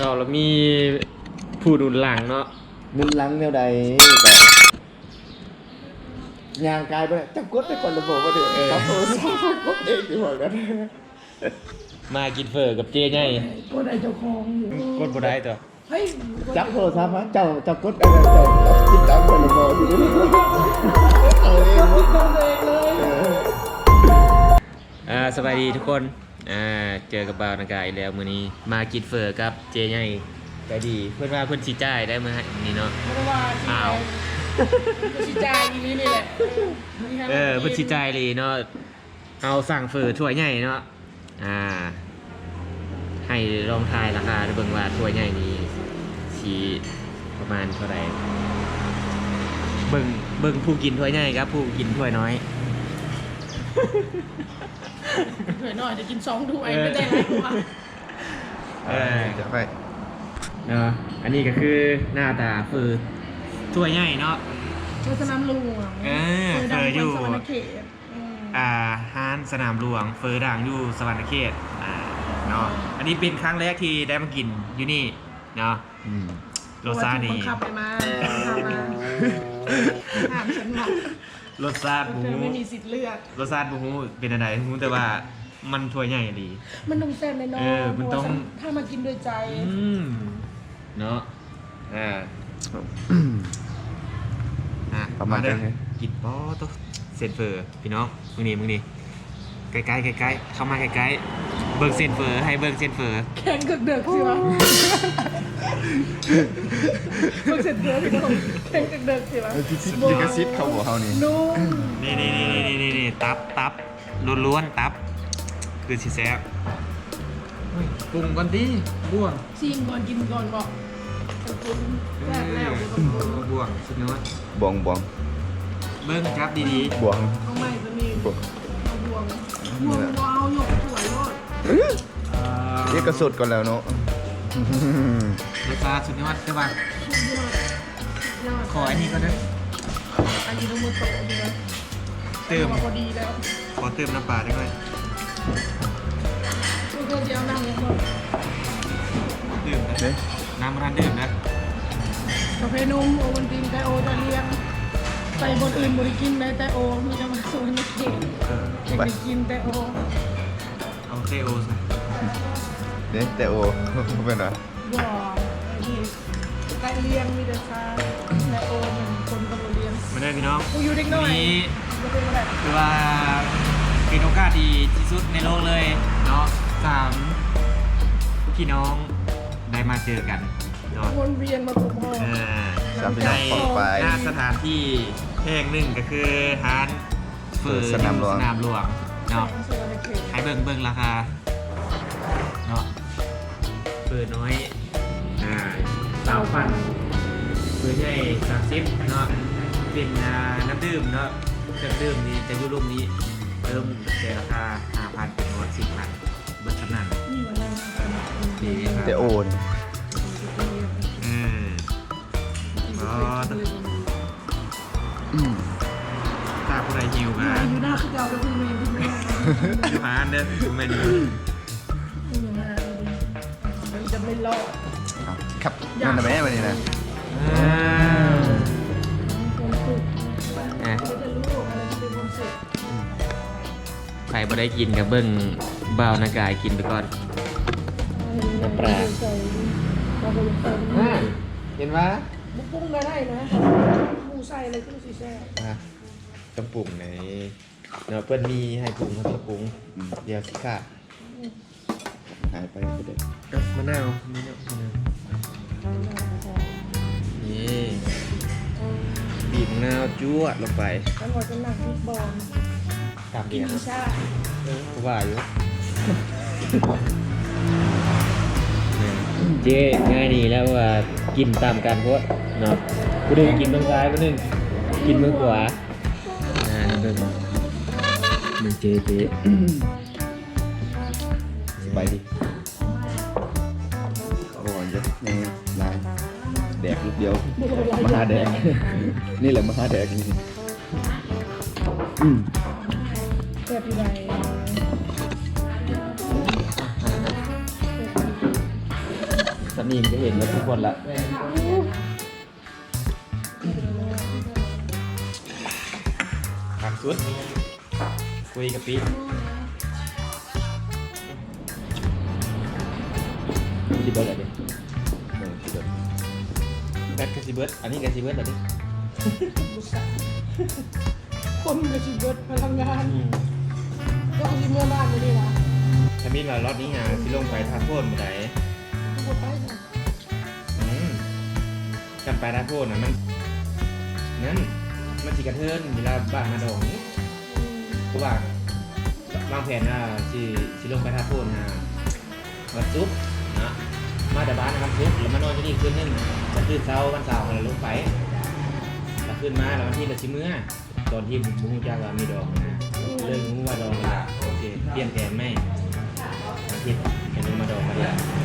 เรามีผู้ดุลหลังเนาะ มุนหลังแนวใดแต่ยางกายไปจับกดไปก่อนระบบว่าเดี๋ยวจับโทรศัพท์กดเองดีกว่ากัน มากินเฟอกับเจ๊ไง ก็ได้เจ้าของอยู่ กดบ่ได้ตัว เฮ้ย จับโทรศัพท์ฮะเจ้ากดอะไรเจ้าติดตามก่อนระบบดีเอาเอง ติดตามตัวเองเลย สบายดีทุกคนเจอกับบ่าวนากายแล้วมื้อนี้มากินเฟอกับเจ๊ไงใจดีเพื่อนว่าเพื่อนสิจ่ายได้มื้อนี้เนาะ ไม่ได้ว่าที่ อ้าว ชิจายอีนี้นี่แหละ เพื่อนสิจ่ายเลยเนาะเอาสั่งเฟอถ้วยใหญ่เนาะให้ลองทายราคาดูเบิ่งว่าถ้วยใหญ่นี้สิประมาณเท่าไหร่เบิ่งผู้กินถ้วยใหญ่ครับผู้กินถ้วยน้อย เผื่อหน่อยจะกิน2 ถ้วยไม่ได้ไรกว่า จะไป เนาะอันนี้ก็คือหน้าตาคือถ้วยใหญ่เนาะ เพื่อสนามหลวง เฟออยู่ สวรรณเขต ห้านสนามหลวงเฟอด่างอยู่สวรรณเขตเนาะอันนี้เป็นครั้งแรกที่ได้มากินอยู่นี่เนาะรสชาตินี่ บังคับไปมาถามฉันว่าร สชาติหมู เธอไม่มีสิทธิ์เลือก รสชาติหมูเป็นอะไรหมูแต่ว่ามันถ้วยใหญ่ดี มันต้องแซ่บแน่นอน มันต้อง ถ้ามากินด้วยใจ เนาะประมาณ เด้ นี้ กินป๊อตัวเซนเฟอร์พี่น้องมึงนี่ใกล้ๆเข้ามาใกล้ๆเบิร์เซนเฟอร์ให้เบิร์เซนเฟอร์ แข่งเดือดสิวะเพิ่งเสร็จเดือดพี่น้องแข่งเดือดสิวะ ดิกระซิบเขาบอกเขานี่ นุ่ม นี่ตับล้วนๆตับคือสิแซ่บปรุงก่อนดิบ่วง ชิมก่อนกินก่อนบอกคุณแซ่บแล้วคุณ บ่วงสุดยอด บวง เบิ้งจับดี บวง เอาใหม่จะมี บวง เอาบวงว้าวหยกสวยโลด ๆ นี่กระสุดก่อนแล้วเนาะ รสชาติสุดยอดใช่ป่ะ ยอด ขออันนี้ก็ได้ อันนี้ต้องมือโตดีนะ เติม พอดีแล้ว ขอเติมน้ำปลาได้ไหม เพื่อนเดียวนั่งเลยครับ ดื่มนะน้ำมันดื่มนะ กาแฟนมโอวันตินไตโอตะเลียงใส่บนอื่นบริกินในไตโอมีจะมาส่วนในเขตอยากไปกินไตโอ เอาเตโอใส่ เนี่ยแต่โอเป็นไร บ่นี่ไตเลียงมีแต่ซาไตโอเป็นคนกำลังเรียน มาได้พี่น้อง กูอยู่เด็กน้อย นี้ ไม่เป็นไร คือว่าเป็นโอกาสดีที่สุดในโลกเลยเนาะ3พี่น้องได้มาเจอกันเนาะ วนเวียนมาปกครอง สามพี่ ใน น้องปองไป หน้าสถานที่แห่งหนึ่งก็คือร้านเฟอร์ สนามหลวง สนามหลวงเนาะ ส่วนในเขต ให้เบิ่งราคาเนาะเฟอร์น้อย3,000เฟอร์ใหญ่30เนาะเป็นน้ำดื่มเนาะเครื่องดื่มนี่จะอยู่รูปนี้เริ่มแต่ราคา 5,000 เป็นงด10,000เบิดขนาด นี่วันนั้น นี้ครับ แต่โอน ถ้าผู้ใดหิวมา อยู่หน้าคือเก่าก็คือเมย์ที่แม่ อยู่หาอันเด้อคุณแม่น อยู่หน้ามันจะไม่รอด ครับนั่นนะแม่วันนี้นะ ความสุขเขาจะรู้อะไรที่เป็นความสุข ใครบ่ได้กินกับเบิ้งบ่าวนากายกินไปก่อน น้ำปลา เห็นว่า บุกปุ้งก็ได้นะหมูใส่อะไรขึ้นสีแซ่บ ต้องปรุงในเนาะเปิ้นมีให้ปรุงเขาจะปรุงเดี๋ยวสิค่ะ หายไปก็ได้ มะนาวนี่บีบมะนาวจั่วลงไป แล้วเราจะหนักพิกบอล ตาม กิ เดี น ยว ชา ว่าอยู่เจ๊ง่ายดีแล้วว่ากินตามกันเพราะเนาะกูนึงกินมือซ้ายกูนึงกินมือขวาเดินเจ๊ สบายดีโอ้ยยังลายแดกลูกเดียวมหาแดกนี่แหละมหาแดกนี่ แซ่บที่ใด สนีมก็เห็นแล้วทุกคนละผักสุดคุยกับปี สิเบิร์ดอะไรสิเบิร์ด แบทกาซิเบิร์ดอันนี้กาซิเบิร์ดแบบนี้ คนก็สิเบิดพลังงานก็สิเมื่อบ้านไม่ได้ละ ถ้ามีรถนี้หาสิลงไปท่าโพนบ่ได้ ทุกคนไปจ้ะ กันไปท่าโพนน่ะมันนั้นมันสิกระเทินเวลาบ้านมาดองเพราะว่าวางแผนว่าสิลงไปท่าโพนหาวันศุกร์นะมาแต่บ้านนะครับศุกร์แล้วมานอนที่นี่คืนนึงจะตื่นเช้าวันเสาร์แล้วลงไปแล้วขึ้นมาแล้ววันที่ละสิมื้อตอนที่ผมรู้จักว่ามีดอกนะเลยรู้ว่าดอกมันโอเคเปลี่ยนแผนไหมอาทิตย์เห็นมาดอกมาเดียว